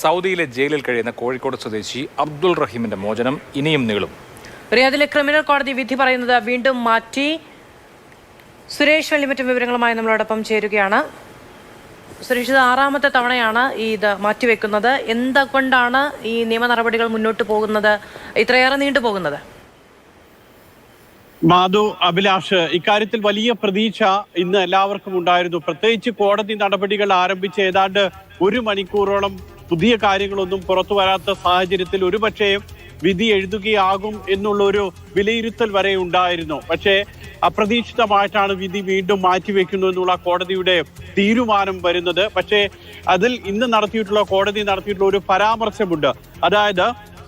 സൗദിയിലെ ജയിലിൽ കഴിയുന്ന കോഴിക്കോട് സ്വദേശി അബ്ദുൾ റഹീമിന്റെ മോചനം ഇനിയും നീളും. റിയാദിലെ ക്രിമിനൽ കോടതി വിധി പറയുന്നത് വീണ്ടും മാറ്റി. സുരേഷ് വെള്ളിമറ്റം വിവരങ്ങളുമായി നമ്മളോടൊപ്പം ചേരുകയാണ്. സുരേഷ്, ഇത് ആറാമത്തെ തവണയാണ് ഇത് മാറ്റിവെക്കുന്നത്. എന്തുകൊണ്ടാണ് ഈ നിയമ നടപടികൾ മുന്നോട്ട് പോകുന്നത്, ഇത്രയേറെ നീണ്ടുപോകുന്നത്? മാധു, അഭിലാഷ്, ഇക്കാര്യത്തിൽ വലിയ പ്രതീക്ഷ ഇന്ന് എല്ലാവർക്കും ഉണ്ടായിരുന്നു. പ്രത്യേകിച്ച് കോടതി നടപടികൾ ആരംഭിച്ച് ഏതാണ്ട് 1 മണിക്കൂറോളം പുതിയ കാര്യങ്ങളൊന്നും പുറത്തു വരാത്ത സാഹചര്യത്തിൽ ഒരുപക്ഷേ വിധി എഴുതുകയാകും എന്നുള്ളൊരു വിലയിരുത്തൽ വരെ ഉണ്ടായിരുന്നു. പക്ഷേ അപ്രതീക്ഷിതമായിട്ടാണ് വിധി വീണ്ടും മാറ്റിവെക്കുന്നു എന്നുള്ള കോടതിയുടെ തീരുമാനം വരുന്നത്. പക്ഷേ അതിൽ ഇന്ന് കോടതി നടത്തിയിട്ടുള്ള ഒരു പരാമർശമുണ്ട്. അതായത്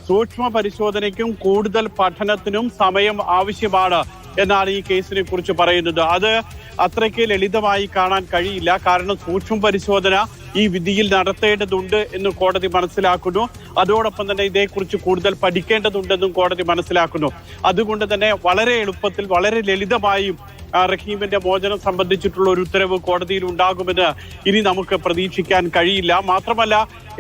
സൂക്ഷ്മ പരിശോധനയ്ക്കും കൂടുതൽ പഠനത്തിനും സമയം ആവശ്യമാണ് എന്നാണ് ഈ കേസിനെ കുറിച്ച് പറയുന്നത്. അത് അത്രയ്ക്ക് ലളിതമായി കാണാൻ കഴിയില്ല. കാരണം സൂക്ഷ്മ പരിശോധന ഈ വിധിയിൽ നടത്തേണ്ടതുണ്ട് എന്ന് കോടതി മനസ്സിലാക്കുന്നു. അതോടൊപ്പം തന്നെ ഇതേക്കുറിച്ച് കൂടുതൽ പഠിക്കേണ്ടതുണ്ടെന്നും കോടതി മനസ്സിലാക്കുന്നു. അതുകൊണ്ട് തന്നെ വളരെ എളുപ്പത്തിൽ, വളരെ ലളിതമായും റഹീമിന്റെ മോചനം സംബന്ധിച്ചിട്ടുള്ള ഒരു ഉത്തരവ് കോടതിയിൽ ഉണ്ടാകുമെന്ന് ഇനി നമുക്ക് പ്രതീക്ഷിക്കാൻ കഴിയില്ല. മാത്രമല്ല,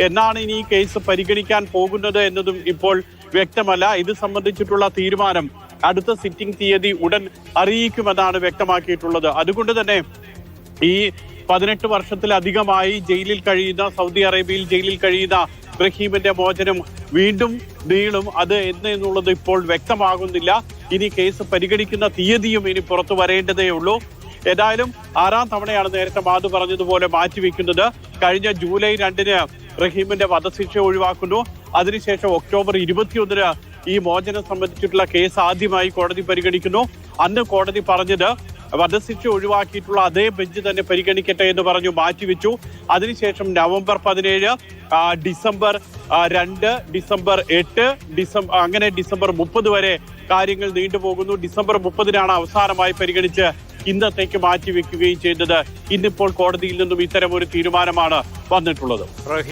എന്നാണ് ഇനി ഈ കേസ് പരിഗണിക്കാൻ പോകുന്നത് എന്നതും ഇപ്പോൾ വ്യക്തമല്ല. ഇത് സംബന്ധിച്ചിട്ടുള്ള തീരുമാനം അടുത്ത സിറ്റിംഗ് തീയതി ഉടൻ അറിയിക്കുമെന്നാണ് വ്യക്തമാക്കിയിട്ടുള്ളത്. അതുകൊണ്ട് തന്നെ ഈ 18 വർഷത്തിലധികമായി സൗദി അറേബ്യയിൽ ജയിലിൽ കഴിയുന്ന റഹീമിന്റെ മോചനം വീണ്ടും നീളും. അത് എന്നുള്ളത് ഇപ്പോൾ വ്യക്തമാകുന്നില്ല. ഇനി കേസ് പരിഗണിക്കുന്ന തീയതിയും ഇനി പുറത്തു വരേണ്ടതേ ഉള്ളൂ. ഏതായാലും 6ാം തവണയാണ് നേരത്തെ മാധു പറഞ്ഞതുപോലെ മാറ്റിവെക്കുന്നത്. കഴിഞ്ഞ ജൂലൈ 2-ന് റഹീമിന്റെ വധശിക്ഷ ഒഴിവാക്കുന്നു. അതിനുശേഷം ഒക്ടോബർ 21-ന് ഈ മോചനം സംബന്ധിച്ചിട്ടുള്ള കേസ് ആദ്യമായി കോടതി പരിഗണിക്കുന്നു. അന്ന് കോടതി പറഞ്ഞത് വധശിക്ഷ ഒഴിവാക്കിയിട്ടുള്ള അതേ ബെഞ്ച് തന്നെ പരിഗണിക്കട്ടെ എന്ന് പറഞ്ഞു മാറ്റിവെച്ചു. അതിനുശേഷം നവംബർ 17, ഡിസംബർ 2, ഡിസംബർ 8, അങ്ങനെ ഡിസംബർ 30 വരെ കാര്യങ്ങൾ നീണ്ടുപോകുന്നു. ഡിസംബർ 30-നാണ് അവസാനമായി പരിഗണിച്ച് ഇന്നത്തേക്ക് മാറ്റിവെക്കുകയും ചെയ്തത്. ഇന്നിപ്പോൾ കോടതിയിൽ നിന്നും ഇത്തരം ഒരു തീരുമാനമാണ് വന്നിട്ടുള്ളത്.